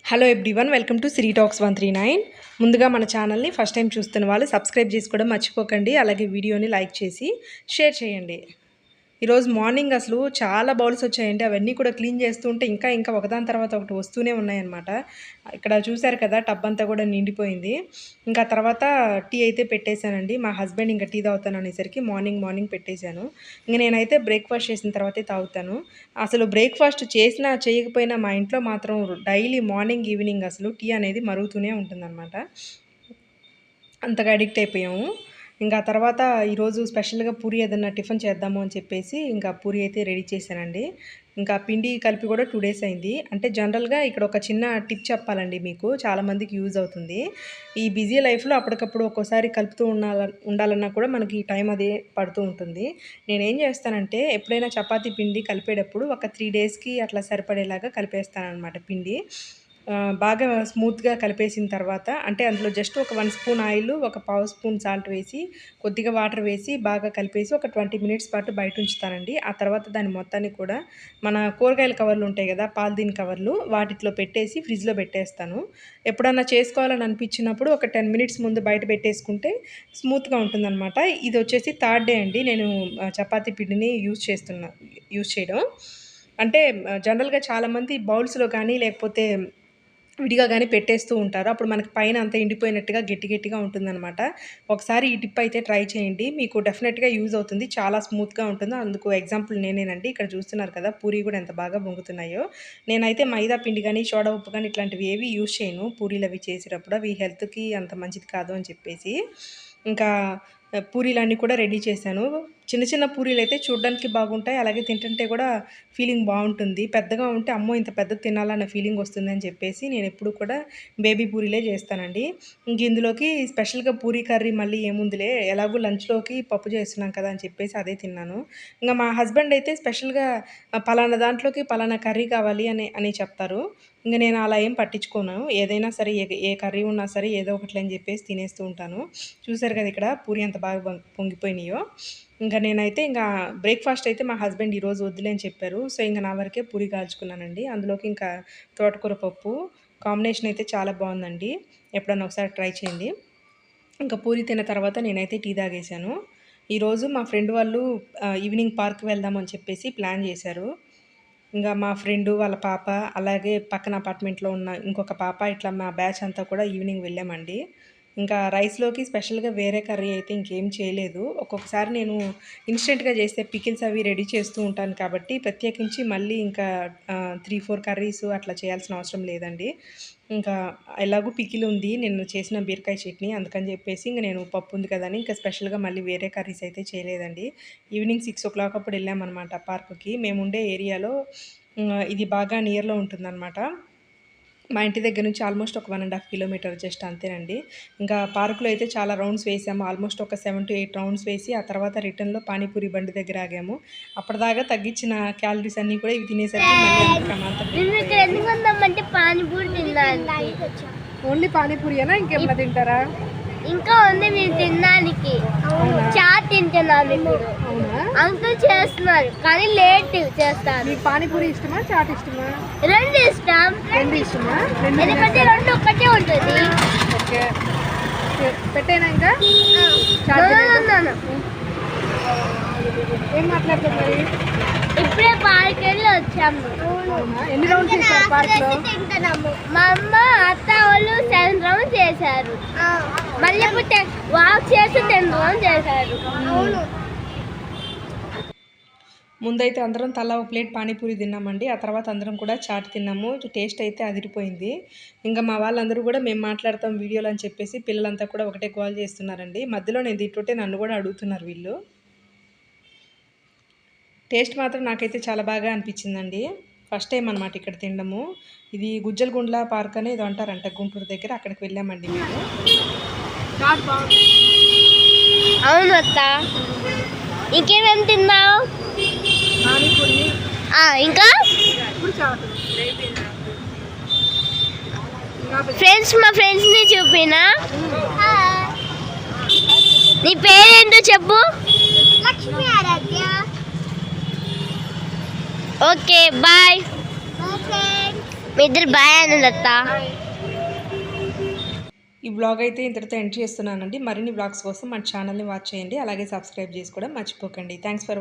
Hello everyone, welcome to Siri talks 139. ముందుగా మన ఛానల్ని ఫస్ట్ టైం చూస్తున్న వాళ్ళు సబ్స్క్రైబ్ చేసుకోవడం మర్చిపోకండి. అలాగే వీడియోని లైక్ చేసి షేర్ చేయండి. ఈరోజు మార్నింగ్ అసలు చాలా బౌల్స్ వచ్చాయండి. అవన్నీ కూడా క్లీన్ చేస్తూ ఉంటే ఇంకా ఒకదాని తర్వాత ఒకటి వస్తూనే ఉన్నాయన్నమాట. ఇక్కడ చూశారు కదా, టబ్ అంతా కూడా నిండిపోయింది. ఇంకా తర్వాత టీ అయితే పెట్టేశానండి. మా హస్బెండ్ ఇంకా టీ తాగుతాను అనేసరికి మార్నింగ్ పెట్టేశాను. ఇంక నేనైతే బ్రేక్ఫాస్ట్ చేసిన తర్వాతే తాగుతాను. అసలు బ్రేక్ఫాస్ట్ చేసినా చేయకపోయినా మా ఇంట్లో మాత్రం డైలీ మార్నింగ్ ఈవినింగ్ అసలు టీ అనేది మరుగుతూనే ఉంటుందన్నమాట. అంతగా అడిక్ట్ అయిపోయాము. ఇంకా తర్వాత ఈరోజు స్పెషల్గా పూరి ఏదన్నా టిఫిన్ చేద్దాము అని చెప్పేసి ఇంకా పూరి అయితే రెడీ చేశానండి. ఇంకా పిండి కలిపి కూడా 2 days అయింది. అంటే జనరల్గా ఇక్కడ ఒక చిన్న టిప్ చెప్పాలండి మీకు, చాలామందికి యూజ్ అవుతుంది. ఈ బిజీ లైఫ్లో అప్పటికప్పుడు ఒక్కోసారి కలుపుతూ ఉండాలన్నా కూడా మనకి టైం అదే పడుతూ ఉంటుంది. నేనేం చేస్తానంటే ఎప్పుడైనా చపాతీ పిండి కలిపేటప్పుడు ఒక 3 daysకి అట్లా సరిపడేలాగా కలిపేస్తానన్నమాట పిండి. బాగా స్మూత్గా కలిపేసిన తర్వాత అంటే అందులో జస్ట్ ఒక 1 స్పూన్ ఆయిల్, ఒక పావు స్పూన్ సాల్ట్ వేసి కొద్దిగా వాటర్ వేసి బాగా కలిపేసి ఒక 20 minutes పాటు బయట ఉంచుతానండి. ఆ తర్వాత దాన్ని మొత్తాన్ని కూడా మన కూరగాయల కవర్లు ఉంటాయి కదా, పాలిథీన్ కవర్లు, వాటిలో పెట్టేసి ఫ్రిడ్జ్లో పెట్టేస్తాను. ఎప్పుడన్నా చేసుకోవాలని అనిపించినప్పుడు ఒక 10 minutes ముందు బయట పెట్టేసుకుంటే స్మూత్గా ఉంటుందన్నమాట. ఇది వచ్చేసి 3rd day అండి నేను చపాతీ పిండిని యూజ్ చేయడం. అంటే జనరల్గా చాలామంది బౌల్స్లో కానీ లేకపోతే విడిగా కానీ పెట్టేస్తూ ఉంటారు. అప్పుడు మనకి పైన అంతా ఎండిపోయినట్టుగా గట్టిగా ఉంటుందన్నమాట. ఒకసారి ఈ టిప్ అయితే ట్రై చేయండి, మీకు డెఫినెట్గా యూజ్ అవుతుంది. చాలా స్మూత్గా ఉంటుంది. అందుకు ఎగ్జాంపుల్ నేనేనండి. ఇక్కడ చూస్తున్నారు కదా, పూరి కూడా ఎంత బాగా పొంగుతున్నాయో. నేనైతే మైదా పిండి కానీ సోడా ఉప్పు కానీ ఇట్లాంటివి ఏవి యూజ్ చేయను పూరీలు అవి చేసేటప్పుడు. అవి హెల్త్కి అంత మంచిది కాదు అని చెప్పేసి ఇంకా పూరీలన్నీ కూడా రెడీ చేశాను. చిన్న పూరీలు అయితే చూడడానికి బాగుంటాయి, అలాగే తింటుంటే కూడా ఫీలింగ్ బాగుంటుంది. పెద్దగా ఉంటే అమ్మో ఇంత పెద్ద తినాలన్న ఫీలింగ్ వస్తుందని చెప్పేసి నేను ఎప్పుడు కూడా బేబీ పూరీలే చేస్తానండి. ఇంక ఇందులోకి స్పెషల్గా పూరీ కర్రీ మళ్ళీ ఏముందిలే, ఎలాగో లంచ్లోకి పప్పు చేస్తున్నాం కదా అని చెప్పేసి అదే తిన్నాను. ఇంకా మా హస్బెండ్ అయితే స్పెషల్గా పలానా దాంట్లోకి పలానా కర్రీ కావాలి అని చెప్తారు. ఇంక నేను అలా ఏం పట్టించుకోను. ఏదైనా సరే ఏ కర్రీ ఉన్నా సరే ఏదో ఒకటి అని చెప్పేసి తినేస్తూ ఉంటాను. చూసారు కదా ఇక్కడ పూరి ఎంత బాగా పొంగిపోయినాయో. ఇంకా నేనైతే ఇంకా బ్రేక్ఫాస్ట్ అయితే మా హస్బెండ్ ఈరోజు వద్దులే అని చెప్పారు. సో ఇంకా నా వరకే పూరి కాల్చుకున్నానండి. అందులోకి ఇంకా తోటకూర పప్పు కాంబినేషన్ అయితే చాలా బాగుందండి. ఎప్పుడన్నా ఒకసారి ట్రై చేయండి. ఇంకా పూరి తిన్న తర్వాత నేనైతే టీ తాగేశాను. ఈరోజు మా ఫ్రెండ్ వాళ్ళు ఈవినింగ్ పార్క్ వెళ్దామని చెప్పేసి ప్లాన్ చేశారు. ఇంకా మా ఫ్రెండు వాళ్ళ పాప, అలాగే పక్కన అపార్ట్మెంట్లో ఉన్న ఇంకొక పాప, ఇట్లా మా బ్యాచ్ అంతా కూడా ఈవినింగ్ వెళ్ళామండి. ఇంకా రైస్లోకి స్పెషల్గా వేరే కర్రీ అయితే ఇంకేం చేయలేదు. ఒక్కొక్కసారి నేను ఇన్స్టెంట్గా చేస్తే పికిల్స్ అవి రెడీ చేస్తూ ఉంటాను కాబట్టి ప్రత్యేకించి మళ్ళీ ఇంకా 3-4 కర్రీస్ అట్లా చేయాల్సిన అవసరం లేదండి. ఇంకా ఎలాగూ పికిల్ ఉంది నిన్న చేసిన బీరకాయ చట్నీ, అందుకని చెప్పేసి ఇంక నేను పప్పు ఉంది కదా అని ఇంకా స్పెషల్గా మళ్ళీ వేరే కర్రీస్ అయితే చేయలేదండి. ఈవినింగ్ 6 o'clock అప్పుడు వెళ్ళామన్నమాట పార్కుకి. మేముండే ఏరియాలో ఇది బాగా నియర్లో ఉంటుందన్నమాట. మా ఇంటి దగ్గర నుంచి ఆల్మోస్ట్ ఒక 1.5 kilometer జస్ట్ అంతేనండి. ఇంకా పార్కులో అయితే చాలా రౌండ్స్ వేసాము. ఆల్మోస్ట్ ఒక 7 to 8 రౌండ్స్ వేసి ఆ తర్వాత రిటర్న్లో పానీపూరి బండి దగ్గర ఆగాము. అప్పటిదాకా తగ్గించిన క్యాలరీస్ అన్నీ కూడా ఇవి తినేసరికి మళ్ళీ అంత ప్రమాదం. ఓన్లీ పానీపూరియేనా, ఇంకేమైనా తింటారా? ఇంకా ఉంది మీరు తినడానికి. చాట్ తింటున్నాను ఇప్పుడు. అంకుల్ చేస్తున్నారు కానీ లేట్ చేస్తారు. మీకు పానీపూరి ఇష్టమా, చాట్ ఇష్టమా? రెండు ఇష్టం. ఎందుకంటే రెండు ఒక్కటే ఉంటుంది. ఓకే, పెట్టేనా ఇంకా? ఏం మాట్లాడుతున్నారు? ఇప్పుడే పార్క్ వెళ్ళి వచ్చాము. ఎన్ని రౌండ్స్ చేశారు పార్క్లో? మా అమ్మ అత్త వాళ్ళు 7 rounds చేశారు. మళ్ళీ వాక్ చేసి 10 rounds చేశారు. ముందైతే అందరం తలా ఒక ప్లేట్ పానీపూరి తిన్నామండి. ఆ తర్వాత అందరం కూడా చాట్ తిన్నాము. టేస్ట్ అయితే అదిరిపోయింది. ఇంకా మా వాళ్ళందరూ కూడా మేము మాట్లాడతాం వీడియోలు అని చెప్పేసి పిల్లలంతా కూడా ఒకటే కాల్ చేస్తున్నారండి. మధ్యలో నేను తింటుంటే నన్ను కూడా అడుగుతున్నారు వీళ్ళు. టేస్ట్ మాత్రం నాకైతే చాలా బాగా అనిపించిందండి. ఫస్ట్ టైం అనమాట ఇక్కడ తినడము. ఇది గుజ్జలగుండ్ల పార్క్ అని ఏదో అంటారంట గుంటూరు దగ్గర, అక్కడికి వెళ్ళామండి మేము. అవును అత్త. ఇంకేమేమి తిన్నావు? ఇంకా మా ఫ్రెండ్స్ని చూపినా. నీ పేరేంటో చెప్పు. లక్ష్మీ ఆరాధ్య. Okay bye. మీ ఇద్దరు బాయ్ అనండి అత్త. ఈ బ్లాగ్ అయితే ఇంతటితో ఎండ్ చేస్తున్నానండి. మరిన్ని బ్లాగ్స్ కోసం మన ఛానల్ని వాచ్ చేయండి, అలాగే సబ్స్క్రైబ్ చేసుకోవడం మర్చిపోకండి. Thanks for